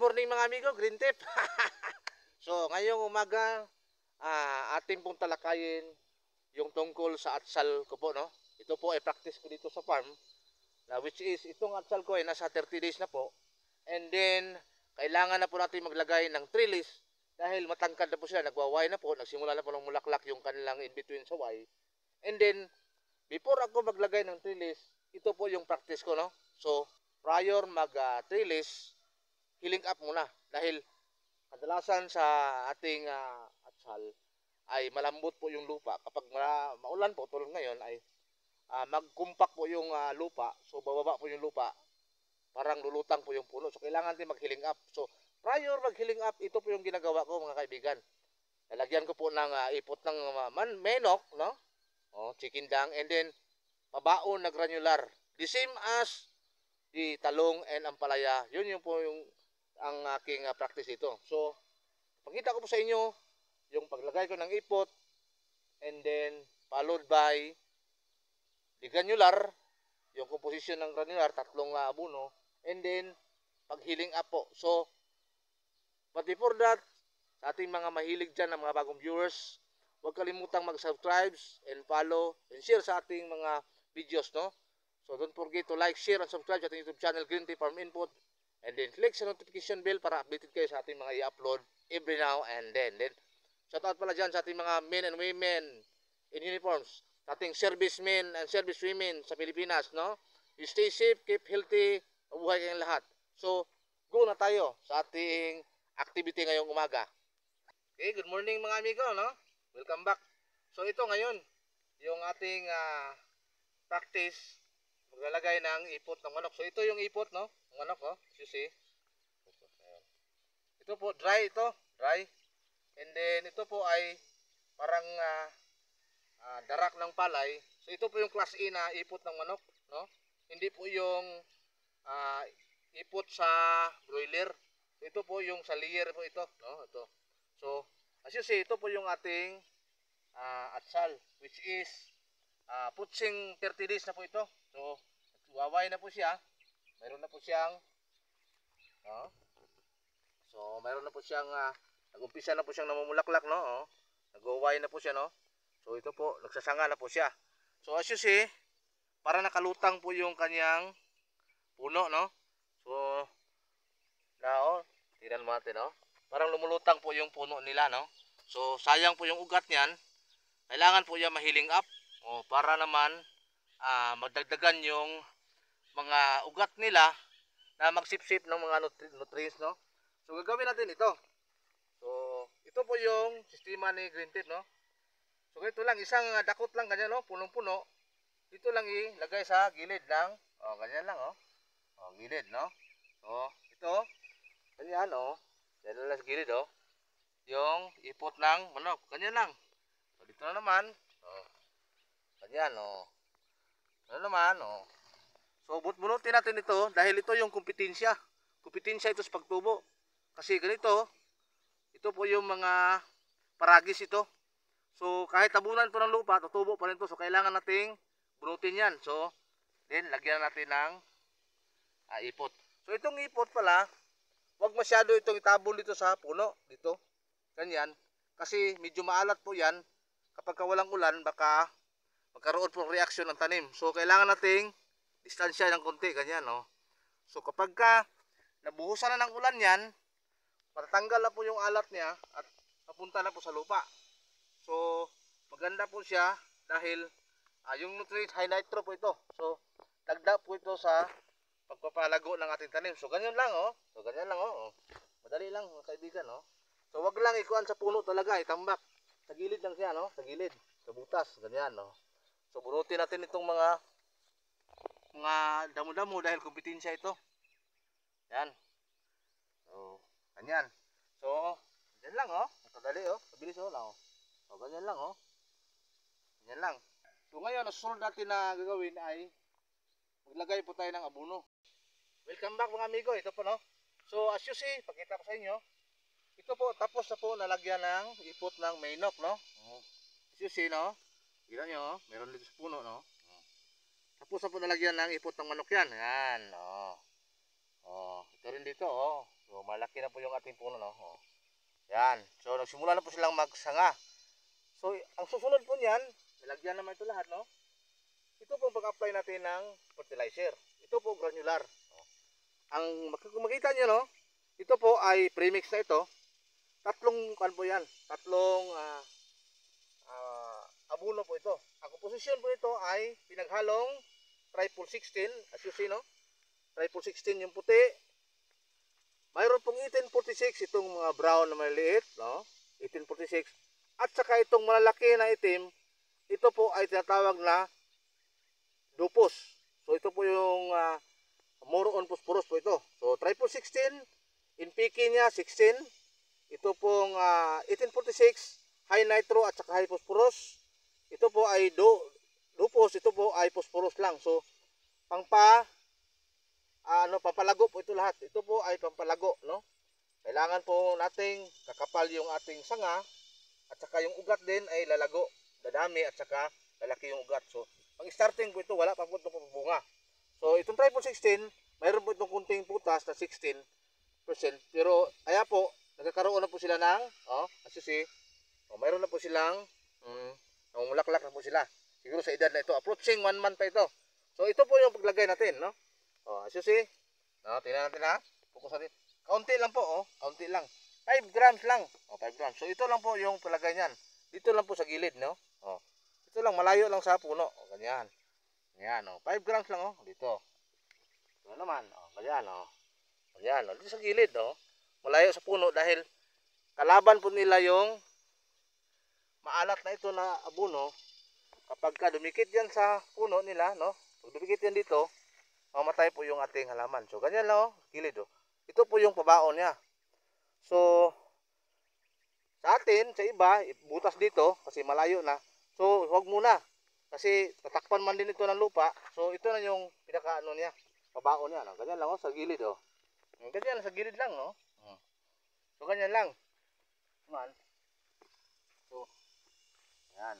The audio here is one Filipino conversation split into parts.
morning mga amigo, Green Tip. So, ngayong umaga, ating pong talakayin yung tungkol sa atsal ko po, no? Ito po ay practice ko dito sa farm, which is, itong atsal ko ay nasa 30 days na po. And then, kailangan na po natin maglagay ng trellis dahil matangkad na po sila, nagwaway na po, nagsimula na po ng mulaklak yung kanilang in-between sa Y. And then, before ako maglagay ng trellis, ito po yung practice ko, no? So, prior mag-trellis, healing up muna dahil kadalasan sa ating atsal ay malambot po yung lupa. Kapag maulan po tulad ngayon ay magkumpak po yung lupa, so bababa po yung lupa, parang lulutang po yung puno, so kailangan din mag-healing up. So prior mag-healing up, ito po yung ginagawa ko mga kaibigan. Lalagyan ko po ng ipot ng menok, no? Chicken dung, and then pabaon na granular, the same as the talong and ampalaya. Yun yung po yung ang aking practice ito. So, pakita ko po sa inyo yung paglagay ko ng ipot and then followed by the granular, yung composition ng granular, tatlong abono, and then pag-healing up po. So, but before that, sa ating mga mahilig dyan ng mga bagong viewers, huwag kalimutang mag-subscribe and follow and share sa ating mga videos, no? So, don't forget to like, share, and subscribe sa ating YouTube channel, Green Tip Farm Input. And then click sa notification bell para updated kayo sa ating mga i-upload every now and then. Then shout out pala dyan sa ating mga men and women in uniforms, sa ating servicemen and servicewomen sa Pilipinas, no? You stay safe, keep healthy, mabuhay kayong lahat. So, go na tayo sa ating activity ngayong umaga. Okay, good morning mga amigo, no? Welcome back. So, ito ngayon, yung ating practice, maglalagay ng ipot ng manok. So, ito yung ipot, no? Ng manok, oh. You see? Ito po, dry ito. Dry. And then, ito po ay parang darak ng palay. So, ito po yung class A na ipot ng manok, no? Hindi po yung ipot sa broiler. So, ito po yung sa layer po ito, no? Ito. So, as you see, ito po yung ating atsal, which is putsing 30 days na po ito. So, waway na po siya. Mayroon na po siyang so, mayroon na po siyang nag-umpisa na po siyang namumulaklak, no? Nag-waway na po siya, no? So, ito po, nagsasanga na po siya. So, as you see, para nakalutang po yung kanyang puno, no? So, tignan mo natin, no? Parang lumulutang po yung puno nila, no? So, sayang po yung ugat niyan. Kailangan po yan ma-healing up para naman magdagdagan yung mga ugat nila na magsipsip ng mga nutrients, no? So, gagawin natin ito. So, ito po yung sistema ni Green Tip, no? So, ito lang, isang dakot lang, ganyan, no? Punong-puno. Ito lang ilagay sa gilid ng, ganyan lang, gilid, no? So, ito, ganyan, ganyan lang sa gilid, yung ipot ng manok, ganyan lang. So, dito na naman, ganyan, ano naman, So, bunutin natin ito dahil ito yung kompetensya. Kompetensya ito sa pagtubo. Kasi ganito, ito po yung mga paragis ito. So, kahit tabunan po ng lupa, tutubo pa rin ito. So, kailangan nating bunutin yan. So, then, lagyan natin ng ipot. So, itong ipot pala, wag masyado itong itabon dito sa puno. Dito. Ganyan. Kasi medyo maalat po yan. Kapag walang ulan, baka magkaroon po reaksyon ng tanim. So, kailangan nating distansya ng konti, ganyan, So, kapag nabuhusan na ng ulan yan, matatanggal na po yung alat niya at papunta na po sa lupa. So, maganda po siya dahil yung nutrient high nitro po ito. So, dagdag po ito sa pagpapalago ng ating tanim. So, ganyan lang, So, ganyan lang, Madali lang, mga kaibigan, So, wag lang ikuan sa puno talaga, itambak. Sa gilid lang siya, Sa gilid, sa butas, ganyan, So, bunutin natin itong mga damo-damo dahil kompetensya ito. Yan. So, ganyan. So, ganyan lang, Matadali, Mabilis, lang, So, ganyan lang, Ganyan lang. So, ngayon, ang susunod natin na gagawin ay maglagay po tayo ng abono. Welcome back mga amigo. Ito po, So, as you see, pakita ko sa inyo. Ito po, tapos na po nalagyan ng ipot ng menok, As you see, Tignan nyo, meron dito sa puno, Tapos na po nalagyan ng ipot ng manok yan. Yan, Ito rin dito, So, So malaki na po yung ating puno, no? Oh. Yan. So nagsimula na po silang magsanga. So ang susunod po niyan, nilagyan naman ito lahat, no? Ito po pag-apply natin ng fertilizer. Ito po granular. Oh. Ang makikita niyo, no? Ito po ay premix na ito. Tatlong kan po yan. Tatlong abono po ito. Ang composition po ito ay pinaghalong triple 16, as you see, no? Triple 16 yung puti. Mayroon pong 1846 itong mga brown na maliliit, no? 1846. At saka itong malalaki na itim, ito po ay tinatawag na dupos. So ito po yung more on phosphorus po ito. So triple 16, NPK niya 16. Ito pong 1846, high nitro at saka high phosphorus. Ito po ay dupos, ito po ay phosphorus lang. So pampalago po ito lahat. Ito po ay pampalago, no? Kailangan po nating kakapal yung ating sanga at saka yung ugat din ay lalago, dadami at saka lalaki yung ugat. So ang starting po ito, wala pa po itong bunga. So itong triple 16, mayroon po itong kunting putas na 16%. Pero kaya po, nagkakaroon na po sila ng, as you see, mayroon na po silang, namumulaklak na po sila. Siguro sa edad na ito, approaching 1 month pa ito. So ito po yung paglagay natin, no? As you see, tingnan natin ha. Focus natin. Kaunti lang po, kaunti lang. 5 grams lang. 5 grams. So ito lang po yung palagay niyan. Dito lang po sa gilid, no? Ito lang, malayo lang sa puno. Ganyan. Ganyan, 5 grams lang, dito. Ito naman, ganyan, ganyan, dito sa gilid, malayo sa puno dahil kalaban po nila yung maalat na ito na abono. Kapag ka dumikit yan sa puno nila, no? Pag dumikit yan dito, mamatay po yung ating halaman. So ganyan lang, gilid, Ito po yung pabaon niya. So sa atin, sa iba, butas dito kasi malayo na. So huwag muna kasi tatakpan man din ito ng lupa. So ito na yung pinakaano niya, pabaon niya, no? Ganyan lang, sa gilid, ganyan sa gilid lang, no? So ganyan lang. Man. So yan,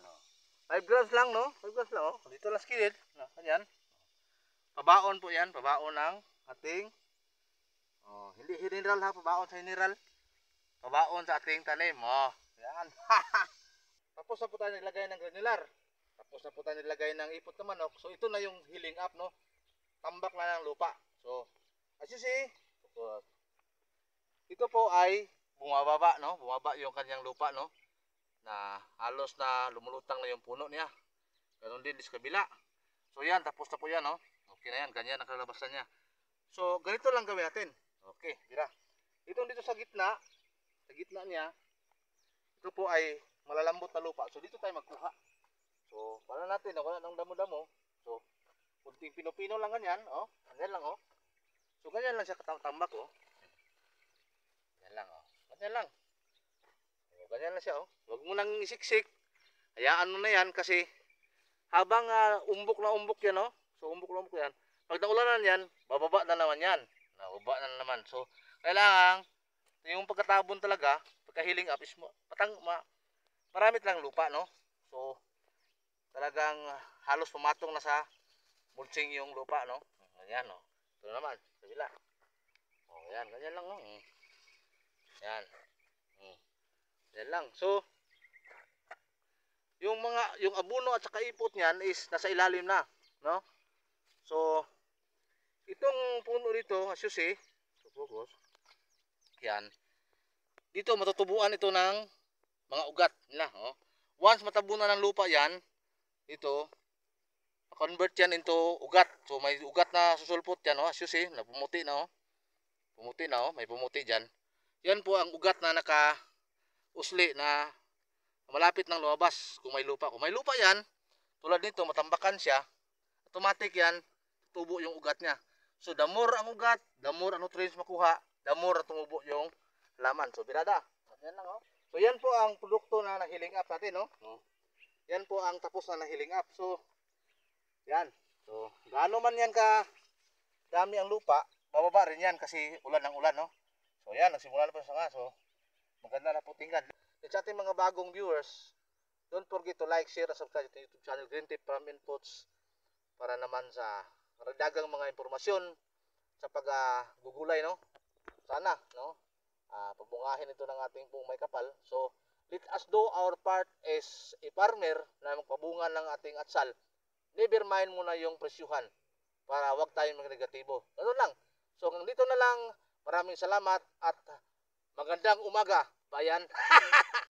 5 grams lang, no? 5 grams lang, dito lang sa gilid, no? Ganyan. Pabaon po yan, pabaon ng ating hindi mineral ha, pabaon sa mineral. Pabaon sa ating tanim, yan. Tapos na po tayo naglagay ng granular. Tapos na po tayo naglagay ng ipot na manok. So ito na yung healing up, no? Tambak na ng lupa. So as you see, ito po ay bumababa, no? Bumaba yung kanyang lupa, no? Na halos na lumulutang na yung puno niya. Ganun din sa kabila. So yan, tapos na po yan, no? Okay na yan, ganyan ang kalabasan niya. So ganito lang gawin natin. Okay, tira. Itong dito sa gitna niya, ito po ay malalambot na lupa. So dito tayo magkuha. So para natin, wala nang damo-damo. So kunting pino-pino lang ganyan, ganyan lang, So ganyan lang siya katambak, Ganyan lang, Ganyan lang. Ganyan lang siya, Huwag mo nang isiksik. Hayaan mo na yan kasi habang umbok na umbok yan, So umbok na umbok yan. Pag naulanan yan, bababa na naman yan. Bababa na naman. So kailangan yung pagkatabon talaga, pagka-healing up is marami lang lupa, no? So talagang halos pumatong na sa mulching yung lupa, no? Ganyan, Ito naman, kabila. Yan, ganyan lang, Yan. Yan lang. So yung abono at saka ipot niyan is nasa ilalim na, no? So itong puno dito, as you see, focus. Yan. Dito matutubuan ito ng mga ugat nila, Once matabunan ng lupa yan, ito convert yan into ugat. So may ugat na susulpot yan, as you see, pumuti na, Pumuti na, may pumuti diyan. Yan po ang ugat na naka-usli na malapit nang lumabas kung may lupa. Kung may lupa yan, tulad nito, matambakan siya, automatic yan, tubo yung ugat niya. So the more ang ugat, the more ang nutrients makuha, the more tumubo yung laman. So birada, yan lang, So yan po ang produkto na na-healing up natin, Yan po ang tapos na na-healing up. So yan. So gaano man yan ka dami ang lupa, bababa rin yan kasi ulan ng ulan, So yan, nagsimula na po sa nga. So maganda na po tingnan. Sa ating mga bagong viewers, don't forget to like, share, and subscribe to YouTube channel Green Tip Farm Inputs para naman sa dagang mga impormasyon sa paggugulay, sana, no? Pabungahin ito ng ating pong may kapal. So, let us do our part as a farmer na magpabunga ng ating atsal. Never mind muna yung presyuhan para wag tayong mag-negatibo. Ganun lang. So, hanggang dito na lang. Maraming salamat at magandang umaga, bayan.